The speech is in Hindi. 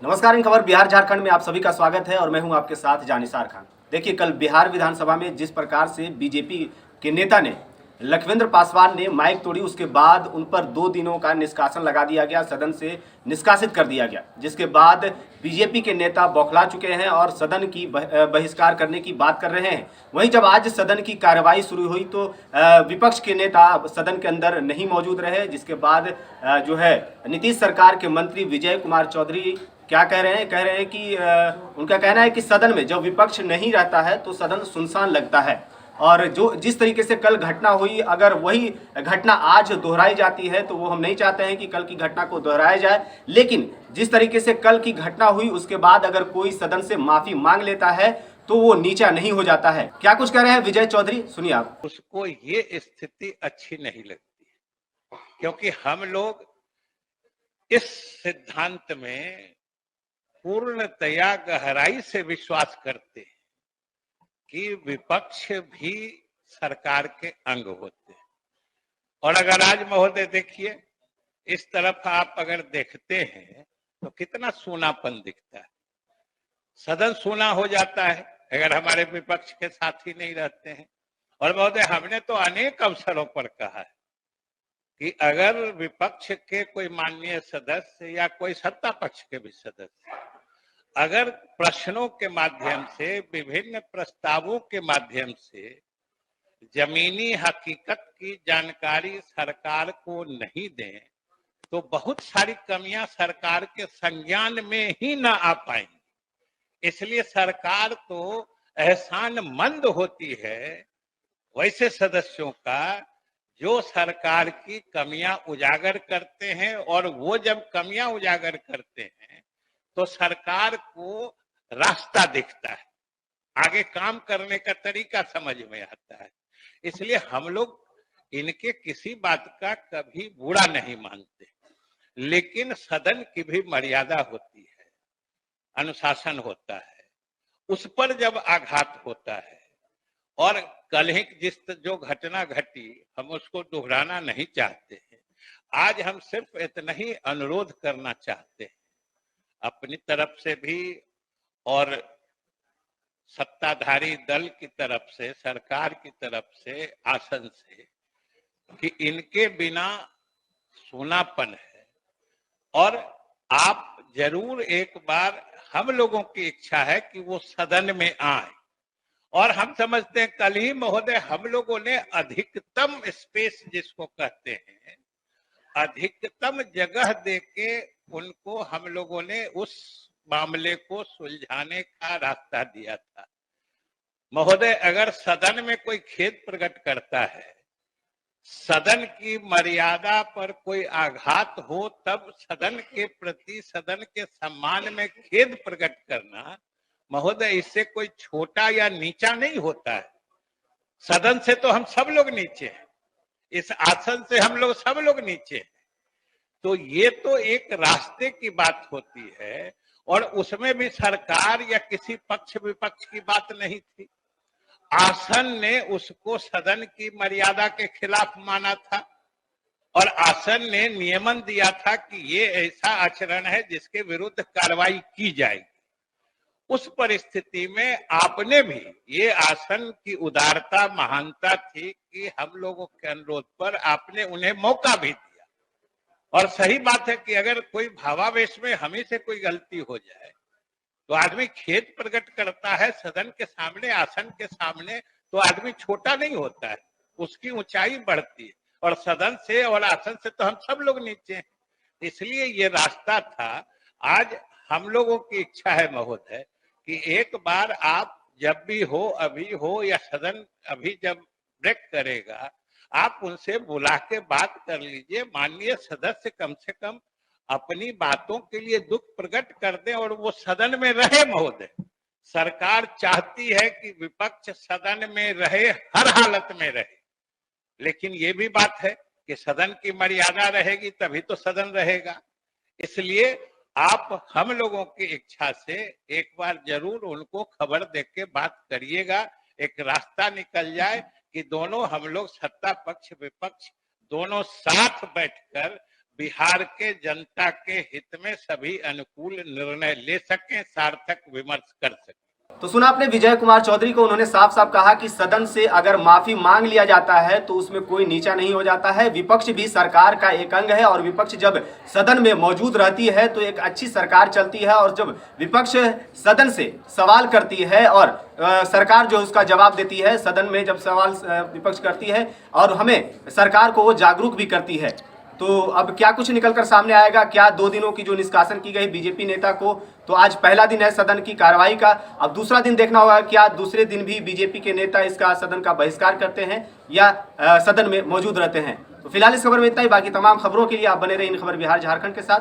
नमस्कार। इन खबर बिहार झारखंड में आप सभी का स्वागत है और मैं हूं आपके साथ जानिसार खान। देखिए, कल बिहार विधानसभा में जिस प्रकार से बीजेपी के नेता ने लखविंद्र पासवान ने माइक तोड़ी, उसके बाद उन पर 2 दिनों का निष्कासन लगा दिया गया, सदन से निष्कासित कर दिया गया, जिसके बाद बीजेपी के नेता बौखला चुके हैं और सदन की बहिष्कार करने की बात कर रहे हैं। वहीं जब आज सदन की कार्यवाही शुरू हुई तो विपक्ष के नेता सदन के अंदर नहीं मौजूद रहे, जिसके बाद जो है नीतीश सरकार के मंत्री विजय कुमार चौधरी क्या कह रहे हैं? कह रहे हैं कि उनका कहना है कि सदन में जब विपक्ष नहीं रहता है तो सदन सुनसान लगता है, और जो जिस तरीके से कल घटना हुई, अगर वही घटना आज दोहराई जाती है तो वो हम नहीं चाहते हैं कि कल की घटना को दोहराया जाए। लेकिन जिस तरीके से कल की घटना हुई उसके बाद अगर कोई सदन से माफी मांग लेता है तो वो नीचा नहीं हो जाता है। क्या कुछ कह रहे हैं विजय चौधरी, सुनिए आप। उसको ये स्थिति अच्छी नहीं लगती है, क्योंकि हम लोग इस सिद्धांत में पूर्णतया गहराई से विश्वास करते हैं कि विपक्ष भी सरकार के अंग होते हैं। और अगर आज महोदय देखिए, इस तरफ आप अगर देखते हैं तो कितना सूनापन दिखता है, सदन सूना हो जाता है अगर हमारे विपक्ष के साथी नहीं रहते हैं। और महोदय, हमने तो अनेक अवसरों पर कहा है कि अगर विपक्ष के कोई माननीय सदस्य या कोई सत्ता पक्ष के भी सदस्य अगर प्रश्नों के माध्यम से, विभिन्न प्रस्तावों के माध्यम से जमीनी हकीकत की जानकारी सरकार को नहीं दें तो बहुत सारी कमियां सरकार के संज्ञान में ही ना आ पाएंगी। इसलिए सरकार तो एहसानमंद होती है वैसे सदस्यों का जो सरकार की कमियां उजागर करते हैं, और वो जब कमियां उजागर करते हैं तो सरकार को रास्ता दिखता है, आगे काम करने का तरीका समझ में आता है। इसलिए हम लोग इनके किसी बात का कभी बुरा नहीं मानते, लेकिन सदन की भी मर्यादा होती है, अनुशासन होता है, उस पर जब आघात होता है। और कल ही जो घटना घटी, हम उसको दोहराना नहीं चाहते हैं। आज हम सिर्फ इतना ही अनुरोध करना चाहते हैं अपनी तरफ से भी और सत्ताधारी दल की तरफ से, सरकार की तरफ से, आसन से, कि इनके बिना सूनापन है। और आप जरूर एक बार, हम लोगों की इच्छा है कि वो सदन में आए। और हम समझते हैं कल ही महोदय हम लोगों ने अधिकतम स्पेस जिसको कहते हैं, अधिकतम जगह देके उनको हम लोगों ने उस मामले को सुलझाने का रास्ता दिया था। महोदय, अगर सदन में कोई खेद प्रकट करता है, सदन की मर्यादा पर कोई आघात हो, तब सदन के प्रति, सदन के सम्मान में खेद प्रकट करना महोदय, इससे कोई छोटा या नीचा नहीं होता है। सदन से तो हम सब लोग नीचे हैं, इस आसन से हम लोग सब लोग नीचे हैं। तो ये तो एक रास्ते की बात होती है, और उसमें भी सरकार या किसी पक्ष विपक्ष की बात नहीं थी। आसन ने उसको सदन की मर्यादा के खिलाफ माना था, और आसन ने नियमन दिया था कि ये ऐसा आचरण है जिसके विरुद्ध कार्रवाई की जाएगी। उस परिस्थिति में आपने भी, ये आसन की उदारता, महानता थी कि हम लोगों के अनुरोध पर आपने उन्हें मौका भी दिया। और सही बात है कि अगर कोई भावावेश में हमें से कोई गलती हो जाए तो आदमी खेद प्रकट करता है सदन के सामने, आसन के सामने, तो आदमी छोटा नहीं होता है, उसकी ऊंचाई बढ़ती है। और सदन से और आसन से तो हम सब लोग नीचे हैं। इसलिए ये रास्ता था। आज हम लोगों की इच्छा है महोदय कि एक बार आप जब भी हो, अभी हो या सदन अभी जब ब्रेक करेगा, आप उनसे बुला के बात कर लीजिए। माननीय सदस्य कम से कम अपनी बातों के लिए दुख प्रकट कर दें और वो सदन में रहे। महोदय, सरकार चाहती है कि विपक्ष सदन में रहे, हर हालत में रहे, लेकिन ये भी बात है कि सदन की मर्यादा रहेगी तभी तो सदन रहेगा। इसलिए आप हम लोगों की इच्छा से एक बार जरूर उनको खबर देके बात करिएगा, एक रास्ता निकल जाए कि दोनों हम लोग, सत्ता पक्ष विपक्ष दोनों साथ बैठकर बिहार के जनता के हित में सभी अनुकूल निर्णय ले सकें, सार्थक विमर्श कर सकें। तो सुना आपने विजय कुमार चौधरी को, उन्होंने साफ साफ कहा कि सदन से अगर माफी मांग लिया जाता है तो उसमें कोई नीचा नहीं हो जाता है। विपक्ष भी सरकार का एक अंग है और विपक्ष जब सदन में मौजूद रहती है तो एक अच्छी सरकार चलती है, और जब विपक्ष सदन से सवाल करती है और सरकार जो उसका जवाब देती है, सदन में जब सवाल विपक्ष करती है और हमें सरकार को वो जागरूक भी करती है। तो अब क्या कुछ निकलकर सामने आएगा, क्या 2 दिनों की जो निष्कासन की गई बीजेपी नेता को, तो आज पहला दिन है सदन की कार्रवाई का, अब दूसरा दिन देखना होगा क्या दूसरे दिन भी बीजेपी के नेता इसका सदन का बहिष्कार करते हैं या सदन में मौजूद रहते हैं। तो फिलहाल इस खबर में इतना ही, बाकी तमाम खबरों के लिए आप बने रहे इन खबर बिहार झारखंड के साथ।